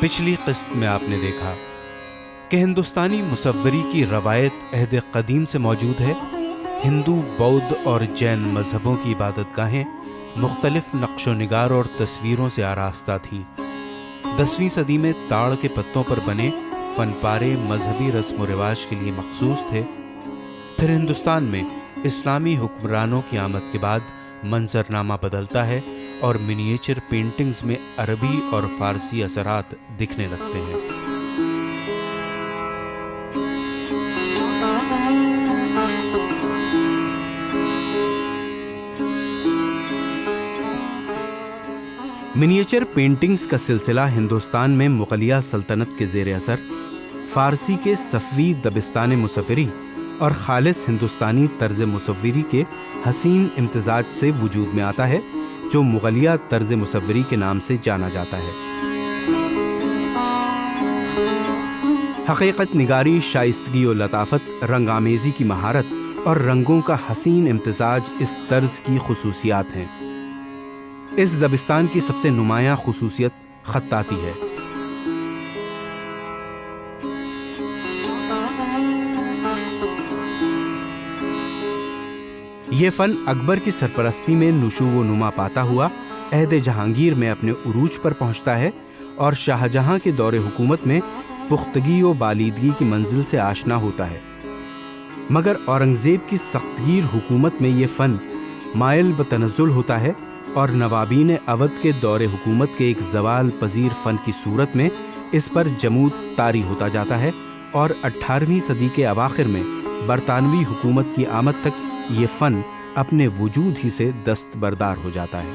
پچھلی قسط میں آپ نے دیکھا کہ ہندوستانی مصوری کی روایت عہد قدیم سے موجود ہے۔ ہندو، بودھ اور جین مذہبوں کی عبادت گاہیں مختلف نقش و نگار اور تصویروں سے آراستہ تھیں۔ 10ویں صدی میں تاڑ کے پتوں پر بنے فن پارے مذہبی رسم و رواج کے لیے مخصوص تھے۔ پھر ہندوستان میں اسلامی حکمرانوں کی آمد کے بعد منظرنامہ بدلتا ہے اور منییچر پینٹنگز میں عربی اور فارسی اثرات دکھنے لگتے ہیں۔ منییچر پینٹنگز کا سلسلہ ہندوستان میں مغلیہ سلطنت کے زیر اثر فارسی کے صفوی دبستان مصوری اور خالص ہندوستانی طرز مصوری کے حسین امتزاج سے وجود میں آتا ہے، جو مغلیہ طرز مصوری کے نام سے جانا جاتا ہے۔ حقیقت نگاری، شائستگی و لطافت، رنگ آمیزی کی مہارت اور رنگوں کا حسین امتزاج اس طرز کی خصوصیات ہیں۔ اس دبستان کی سب سے نمایاں خصوصیت خطاطی ہے۔ یہ فن اکبر کی سرپرستی میں نشو و نما پاتا ہوا عہد جہانگیر میں اپنے عروج پر پہنچتا ہے اور شاہ جہاں کے دور حکومت میں پختگی و بالیدگی کی منزل سے آشنا ہوتا ہے، مگر اورنگزیب کی سختگیر حکومت میں یہ فن مائل بتنزل ہوتا ہے اور نوابین اودھ کے دور حکومت کے ایک زوال پذیر فن کی صورت میں اس پر جمود طاری ہوتا جاتا ہے، اور 18ویں صدی کے اواخر میں برطانوی حکومت کی آمد تک یہ فن اپنے وجود ہی سے دستبردار ہو جاتا ہے۔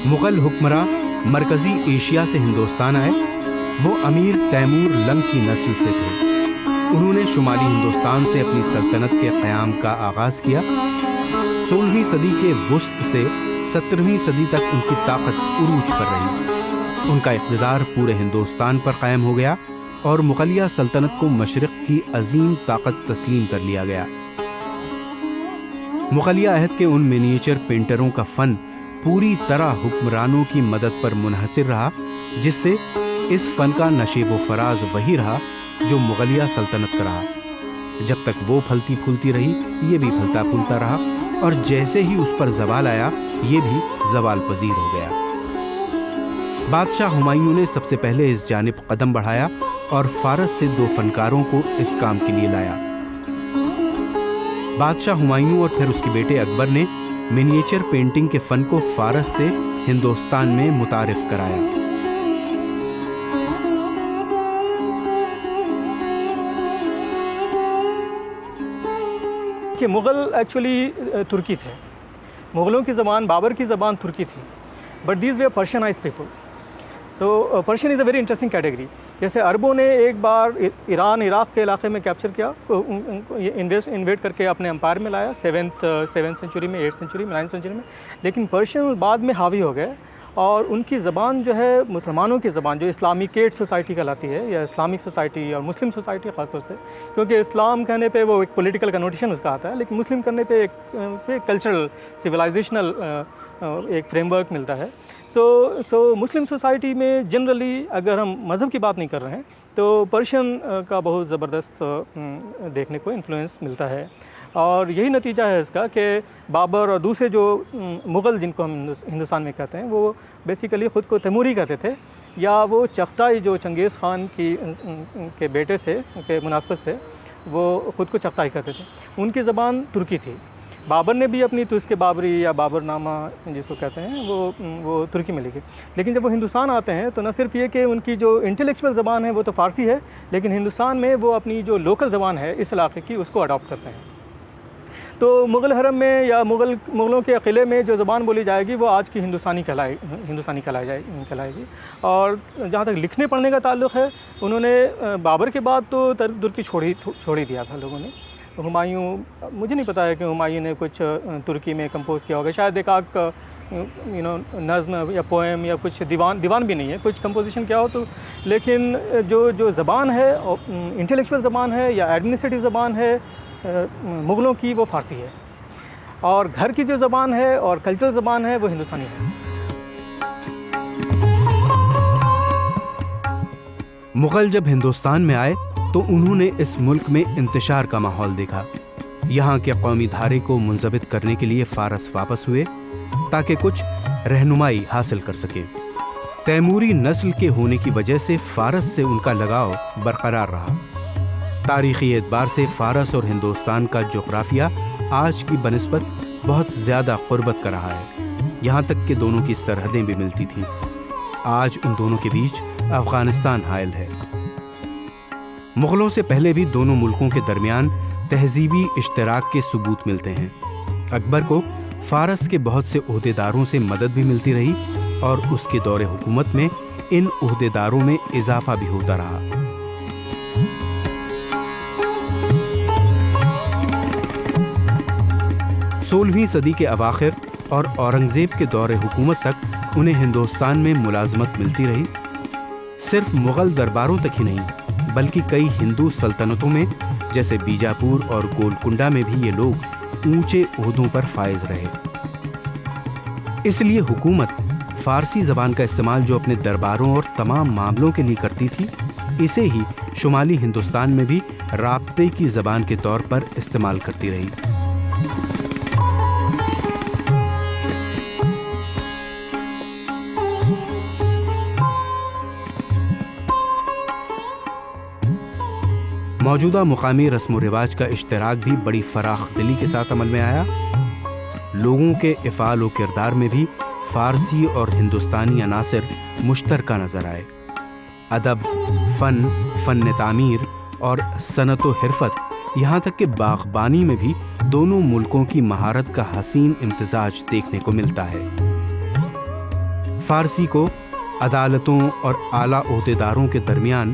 مغل حکمراں مرکزی ایشیا سے ہندوستان آئے۔ وہ امیر تیمور لنگ کی نسل سے تھے۔ انہوں نے شمالی ہندوستان سے اپنی سلطنت کے قیام کا آغاز کیا۔ 16ویں صدی کے وسط سے 17ویں صدی تک ان کی طاقت عروج پر رہی۔ ان کا اقتدار پورے ہندوستان پر قائم ہو گیا اور مغلیہ سلطنت کو مشرق کی عظیم طاقت تسلیم کر لیا گیا۔ مغلیہ عہد کے ان منییچر پینٹروں کا فن پوری طرح حکمرانوں کی مدد پر منحصر رہا، جس سے اس فن کا نشیب و فراز وہی رہا جو مغلیہ سلطنت کا رہا۔ جب تک وہ پھلتی پھولتی رہی، یہ بھی پھلتا پھولتا رہا، اور جیسے ہی اس پر زوال آیا، یہ بھی زوال پذیر ہو گیا۔ بادشاہ ہمایوں نے سب سے پہلے اس جانب قدم بڑھایا اور فارس سے 2 فنکاروں کو اس کام کے لیے لایا۔ بادشاہ ہمایوں اور پھر اس کے بیٹے اکبر نے منییچر پینٹنگ کے فن کو فارس سے ہندوستان میں متعارف کرایا۔ کہ مغل ایکچولی ترکی تھے، مغلوں کی زبان، بابر کی زبان ترکی تھی، بٹ دیز وے پرشینائز پیپل۔ تو Persian is a very interesting category. جیسے عربوں نے ایک بار ایران عراق کے علاقے میں کیپچر کیا، انویٹ کر کے اپنے امپائر میں لایا، 7ویں سینچری میں، 8ویں سینچری میں، 9ویں سینچری میں، لیکن پرشین بعد میں حاوی ہو گئے، اور ان کی زبان جو ہے مسلمانوں کی زبان، جو اسلامکیٹ سوسائٹی کہلاتی ہے، یا اسلامک سوسائٹی اور مسلم سوسائٹی خاص طور سے، کیونکہ اسلام کہنے پہ وہ ایک پولیٹیکل کنوٹیشن اس کا آتا ہے، لیکن مسلم کرنے پہ ایک کلچرل سویلائزیشنل ایک فریم ورک ملتا ہے۔ سو مسلم سوسائٹی میں جنرلی اگر ہم مذہب کی بات نہیں کر رہے ہیں تو پرشین کا بہت زبردست دیکھنے کو انفلوئنس ملتا ہے، اور یہی نتیجہ ہے اس کا کہ بابر اور دوسرے جو مغل جن کو ہم ہندوستان میں کہتے ہیں، وہ بیسیکلی خود کو تیموری کہتے تھے، یا وہ چغتائی جو چنگیز خان کے بیٹے سے کے مناسبت سے وہ خود کو چغتائی کہتے تھے۔ ان کی زبان ترکی تھی۔ بابر نے بھی اپنی تسک بابری یا بابر نامہ جس کو کہتے ہیں وہ ترکی میں لکھی، لیکن جب وہ ہندوستان آتے ہیں تو نہ صرف یہ کہ ان کی جو انٹلیکچوئل زبان ہے وہ تو فارسی ہے، لیکن ہندوستان میں وہ اپنی جو لوکل زبان ہے اس علاقے کی، اس کو اڈاپٹ کرتے ہیں۔ تو مغل حرم میں یا مغلوں کے قلعے میں جو زبان بولی جائے گی وہ آج کی ہندوستانی کہلائے گی. اور جہاں تک لکھنے پڑھنے کا تعلق ہے انہوں نے بابر کے بعد تو ترکی چھوڑ ہی دیا تھا لوگوں نے. ہمایوں مجھے نہیں پتا ہے کہ ہمایوں نے کچھ ترکی میں کمپوز کیا ہوگا, شاید ایک آدھ نظم یا پوئم یا کچھ دیوان بھی نہیں ہے, کچھ کمپوزیشن کیا ہو تو. لیکن جو زبان ہے انٹلیکچوئل زبان ہے یا ایڈمنسٹریٹو زبان ہے مغلوں کی, وہ فارسی ہے, اور گھر کی جو زبان ہے اور کلچرل زبان ہے وہ ہندوستانی ہے. مغل جب ہندوستان میں آئے تو انہوں نے اس ملک میں انتشار کا ماحول دیکھا. یہاں کے قومی دھارے کو منضبط کرنے کے لیے فارس واپس ہوئے تاکہ کچھ رہنمائی حاصل کر سکیں. تیموری نسل کے ہونے کی وجہ سے فارس سے ان کا لگاؤ برقرار رہا. تاریخی اعتبار سے فارس اور ہندوستان کا جغرافیہ آج کی بنسبت بہت زیادہ قربت کا رہا ہے, یہاں تک کہ دونوں کی سرحدیں بھی ملتی تھیں. آج ان دونوں کے بیچ افغانستان حائل ہے. مغلوں سے پہلے بھی دونوں ملکوں کے درمیان تہذیبی اشتراک کے ثبوت ملتے ہیں. اکبر کو فارس کے بہت سے عہدیداروں سے مدد بھی ملتی رہی اور اس کے دور حکومت میں ان عہدیداروں میں اضافہ بھی ہوتا رہا. 16ویں صدی کے اواخر اور اورنگزیب کے دور حکومت تک انہیں ہندوستان میں ملازمت ملتی رہی. صرف مغل درباروں تک ہی نہیں بلکہ کئی ہندو سلطنتوں میں جیسے بیجاپور اور گولکنڈہ میں بھی یہ لوگ اونچے عہدوں پر فائز رہے. اس لیے حکومت فارسی زبان کا استعمال جو اپنے درباروں اور تمام معاملوں کے لیے کرتی تھی, اسے ہی شمالی ہندوستان میں بھی رابطے کی زبان کے طور پر استعمال کرتی رہی. موجودہ مقامی رسم و رواج کا اشتراک بھی بڑی فراخ دلی کے ساتھ عمل میں آیا. لوگوں کے افعال و کردار میں بھی فارسی اور ہندوستانی عناصر مشترکہ نظر آئے. ادب, فن تعمیر اور صنعت و حرفت, یہاں تک کہ باغبانی میں بھی دونوں ملکوں کی مہارت کا حسین امتزاج دیکھنے کو ملتا ہے. فارسی کو عدالتوں اور اعلیٰ عہدیداروں کے درمیان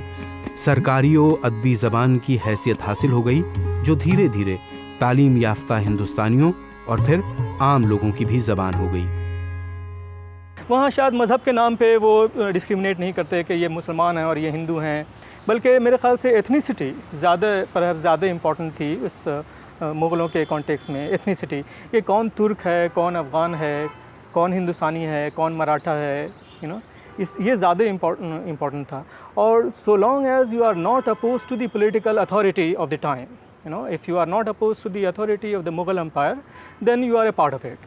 سرکاری و ادبی زبان کی حیثیت حاصل ہو گئی, جو دھیرے دھیرے تعلیم یافتہ ہندوستانیوں اور پھر عام لوگوں کی بھی زبان ہو گئی. وہاں شاید مذہب کے نام پہ وہ ڈسکریمنیٹ نہیں کرتے کہ یہ مسلمان ہیں اور یہ ہندو ہیں, بلکہ میرے خیال سے ایتھنیسٹی زیادہ امپورٹنٹ تھی اس مغلوں کے کانٹیکس میں. ایتھنیسٹی, کہ کون ترک ہے, کون افغان ہے, کون ہندوستانی ہے, کون مراٹھا ہے, یہ زیادہ امپورٹنٹ تھا. اور so long as you are not oppose to the political authority of the time, if you are not opposed to the authority of the Mughal Empire, then you are a part of it.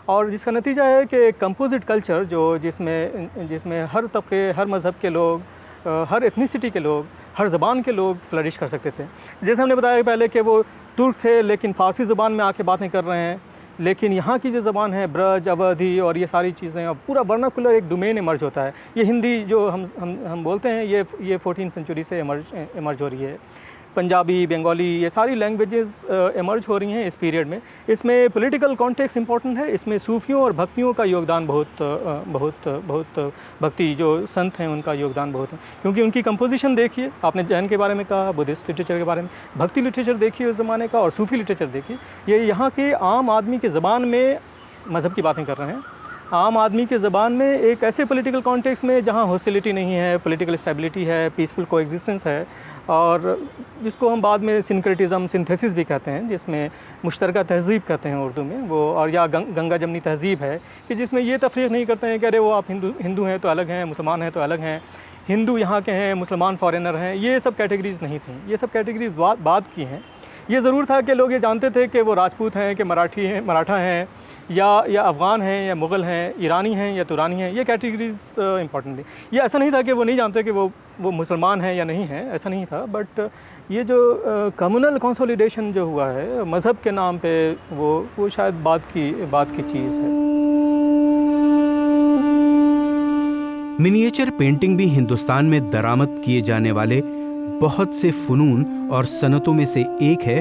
اور جس کا نتیجہ ہے کہ composite culture جس میں ہر طبقے, ہر مذہب کے لوگ, ہر ایتھنیسٹی کے لوگ, ہر زبان کے لوگ فلرش کر سکتے تھے. جیسے ہم نے بتایا پہلے کہ وہ ترک تھے لیکن فارسی زبان میں آ کے باتیں کر رہے ہیں, لیکن یہاں کی جو زبان ہے برج, اودھی اور یہ ساری چیزیں, اور پورا ورناکولر ایک ڈومین ایمرج ہوتا ہے. یہ ہندی جو ہم بولتے ہیں یہ 14th سینچری سے ایمرج ہو رہی ہے. پنجابی, بنگالی, یہ ساری لینگویجز ایمرج ہو رہی ہیں اس پیریڈ میں. اس میں پولیٹیکل کانٹیکس امپورٹنٹ ہے, اس میں صوفیوں اور بھکتیوں کا یوگدان بہت بھکتی جو سنت ہیں ان کا یوگدان بہت ہے, کیونکہ ان کی کمپوزیشن دیکھیے. آپ نے جین کے بارے میں کہا, بدھسٹ لٹریچر کے بارے میں, بھکتی لٹریچر دیکھیے اس زمانے کا, اور صوفی لٹریچر دیکھیے. یہ یہاں کے عام آدمی کی زبان میں مذہب کی باتیں کر رہے ہیں, عام آدمی کی زبان میں ایک ایسے پولیٹیکل کانٹیکس میں جہاں ہاسٹیلٹی نہیں ہے, پولیٹیکل اسٹیبلٹی ہے, پیسفل کو ایگزسٹنس ہے, اور جس کو ہم بعد میں سنکریٹزم, سنتھیسس بھی کہتے ہیں, جس میں مشترکہ تہذیب کہتے ہیں اردو میں وہ, اور یا گنگا جمنی تہذیب ہے, کہ جس میں یہ تفریق نہیں کرتے ہیں کہ ارے وہ آپ ہندو ہیں تو الگ ہیں, مسلمان ہیں تو الگ ہیں, ہندو یہاں کے ہیں, مسلمان فارینر ہیں. یہ سب کیٹیگریز نہیں تھیں, یہ سب کیٹیگریز بعد کی ہیں. یہ ضرور تھا کہ لوگ یہ جانتے تھے کہ وہ راجپوت ہیں, کہ مراٹھا ہیں, یا افغان ہیں, یا مغل ہیں, ایرانی ہیں یا تورانی ہیں. یہ کیٹیگریز امپورٹنٹ تھی. یہ ایسا نہیں تھا کہ وہ نہیں جانتے کہ وہ مسلمان ہیں یا نہیں ہیں, ایسا نہیں تھا. بٹ یہ جو کمیونل کنسولیڈیشن جو ہوا ہے مذہب کے نام پہ, وہ شاید بعد کی چیز ہے. منیچر پینٹنگ بھی ہندوستان میں درآمد کیے جانے والے بہت سے فنون اور صنعتوں میں سے ایک ہے,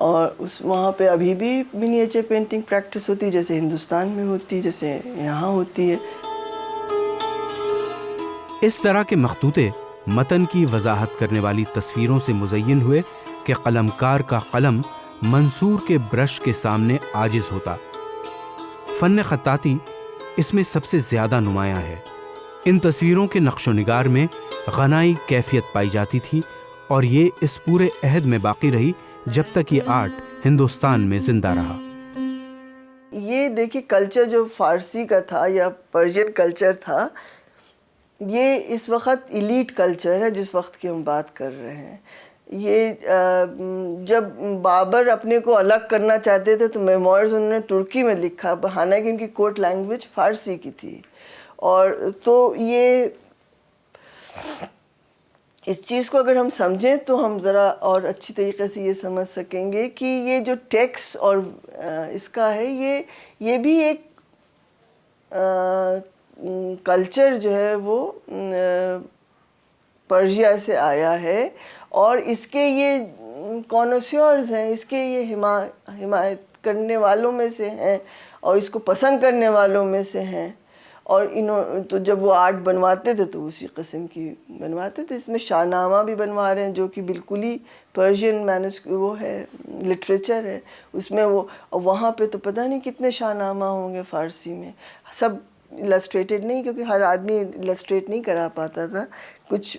اور وہاں پہ ابھی بھی منیچر پینٹنگ پریکٹس ہوتی ہے، جیسے ہندوستان میں ہوتی ہے، جیسے یہاں ہوتی ہے۔ اس طرح کے مخطوطے متن کی وضاحت کرنے والی تصویروں سے مزین ہوئے کہ قلمکار کا قلم منصور کے برش کے سامنے عاجز ہوتا۔ فن خطاطی اس میں سب سے زیادہ نمایاں ہے۔ ان تصویروں کے نقش و نگار میں غنائی کیفیت پائی جاتی تھی، اور یہ اس پورے عہد میں باقی رہی جب تک یہ آرٹ ہندوستان میں زندہ رہا۔ یہ دیکھیے کلچر جو فارسی کا تھا یا پرشین کلچر تھا، یہ اس وقت ایلیٹ کلچر ہے جس وقت کی ہم بات کر رہے ہیں۔ یہ جب بابر اپنے کو الگ کرنا چاہتے تھے تو میموائرز انہوں نے ترکی میں لکھا، حالانکہ ان کی کورٹ لینگویج فارسی کی تھی۔ اور تو یہ اس چیز کو اگر ہم سمجھیں تو ہم ذرا اور اچھی طریقے سے یہ سمجھ سکیں گے کہ یہ جو ٹیکسٹ اور اس کا ہے، یہ بھی ایک کلچر جو ہے وہ پرشیا سے آیا ہے، اور اس کے یہ کونوسیورز ہیں، اس کے یہ حمایت کرنے والوں میں سے ہیں، اور اس کو پسند کرنے والوں میں سے ہیں۔ اور تو جب وہ آرٹ بنواتے تھے تو اسی قسم کی بنواتے تھے۔ اس میں شاہ نامہ بھی بنوا رہے ہیں جو کہ بالکل ہی پرشین وہ ہے، لٹریچر ہے اس میں۔ وہ وہاں پہ تو پتہ نہیں کتنے شاہ نامہ ہوں گے فارسی میں، سب السٹریٹڈ نہیں، کیونکہ ہر آدمی السٹریٹ نہیں کرا پاتا تھا، کچھ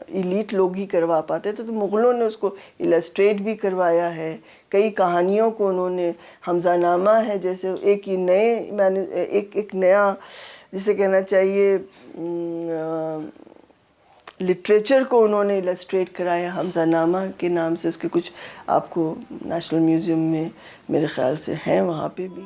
ایلیٹ لوگ ہی کروا پاتے تھے۔ تو مغلوں نے اس کو السٹریٹ بھی کروایا ہے، کئی کہانیوں کو انہوں نے حمزہ نامہ ہے، جیسے ایک نیا جسے کہنا چاہیے لٹریچر کو انہوں نے السٹریٹ کرایا حمزہ نامہ کے نام سے۔ اس کے کچھ آپ کو نیشنل میوزیم میں میرے خیال سے ہیں وہاں پہ بھی۔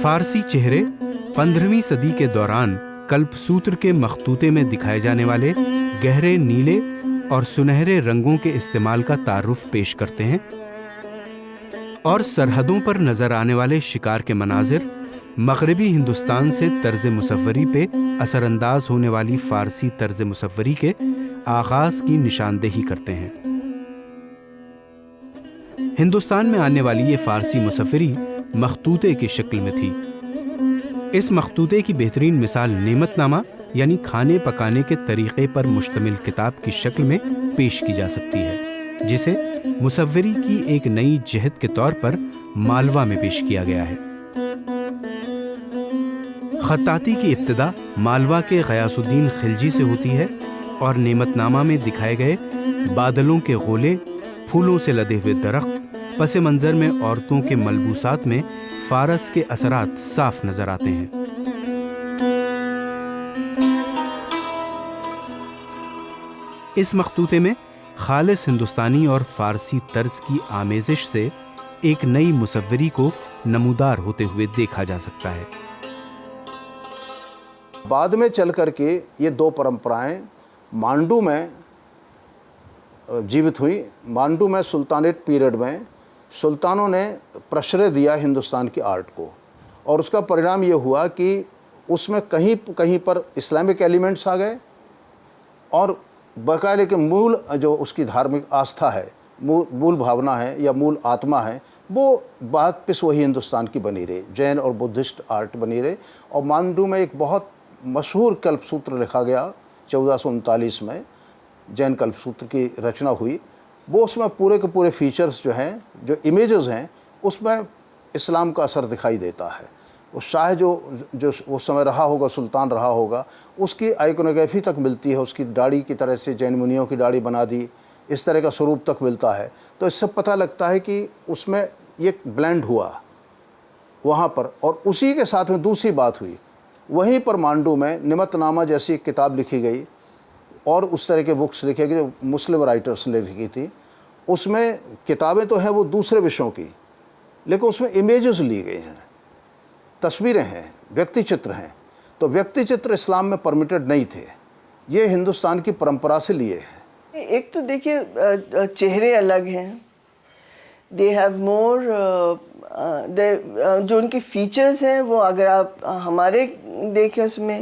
فارسی چہرے 15ویں صدی کے دوران کلپ سوتر کے مخطوطے میں دکھائے جانے والے گہرے نیلے اور سنہرے رنگوں کے استعمال کا تعارف پیش کرتے ہیں، اور سرحدوں پر نظر آنے والے شکار کے مناظر مغربی ہندوستان سے طرز مصوری پہ اثر انداز ہونے والی فارسی طرز مصوری کے آغاز کی نشاندہی کرتے ہیں۔ ہندوستان میں آنے والی یہ فارسی مصوری مخطوطے کی شکل میں تھی۔ اس مخطوطے کی بہترین مثال نعمت نامہ یعنی کھانے پکانے کے طریقے پر مشتمل کتاب کی شکل میں پیش کی جا سکتی ہے، جسے مصوری کی ایک نئی جہت کے طور پر مالوا میں پیش کیا گیا ہے۔ خطاطی کی ابتدا مالوا کے غیاث الدین خلجی سے ہوتی ہے، اور نعمت نامہ میں دکھائے گئے بادلوں کے غولے، پھولوں سے لدے ہوئے درخت، پس منظر میں عورتوں کے ملبوسات میں فارس کے اثرات صاف نظر آتے ہیں۔ اس مخطوطے میں خالص ہندوستانی اور فارسی طرز کی آمیزش سے ایک نئی مصوری کو نمودار ہوتے ہوئے دیکھا جا سکتا ہے۔ بعد میں چل کر کے یہ دو پرمپرائیں مانڈو میں جیوت ہوئی۔ مانڈو میں سلطانیٹ پیریڈ میں سلطانوں نے پرشرے دیا ہندوستان کی آرٹ کو، اور اس کا پرینام یہ ہوا کہ اس میں کہیں پر اسلامک ایلیمنٹس آ گئے، اور باقاعدہ کے مول جو اس کی دھارمک آستھا ہے، مول بھاونا ہے یا مول آتما ہے، وہ بات پس وہی ہندوستان کی بنی رہی، جین اور بدھسٹ آرٹ بنی رہی۔ اور مانڈو میں ایک بہت مشہور کلپ سوتر لکھا گیا 1439 میں، جین کلپ سوتر کی رچنا ہوئی۔ وہ اس میں پورے کے پورے فیچرز جو ہیں، جو امیجز ہیں، اس میں اسلام کا اثر دکھائی دیتا ہے۔ اس شاہ جو اس سمے رہا ہوگا، سلطان رہا ہوگا، اس کی آئیکونوگرافی تک ملتی ہے، اس کی داڑھی کی طرح سے جین منیوں کی داڑھی بنا دی، اس طرح کا سوروپ تک ملتا ہے۔ تو اس سے پتہ لگتا ہے کہ اس میں یہ بلینڈ ہوا وہاں پر۔ اور اسی کے ساتھ میں دوسری بات ہوئی، وہیں پر مانڈو میں نمت نامہ جیسی ایک کتاب لکھی گئی، اور اس طرح کے بکس لکھے گئے جو مسلم رائٹرز نے لکھی تھی۔ اس میں کتابیں تو ہیں وہ دوسرے وشوں کی، لیکن اس میں امیجز لی گئی ہیں، تصویریں ہیں، ویکتی چتر ہیں۔ تو ویکتی چتر اسلام میں پرمیٹڈ نہیں تھے، یہ ہندوستان کی پرمپرا سے لیے ہیں۔ ایک تو دیکھیے چہرے الگ ہیں، دے ہیو مور، جو ان کے فیچرز ہیں وہ اگر آپ ہمارے دیکھیں اس میں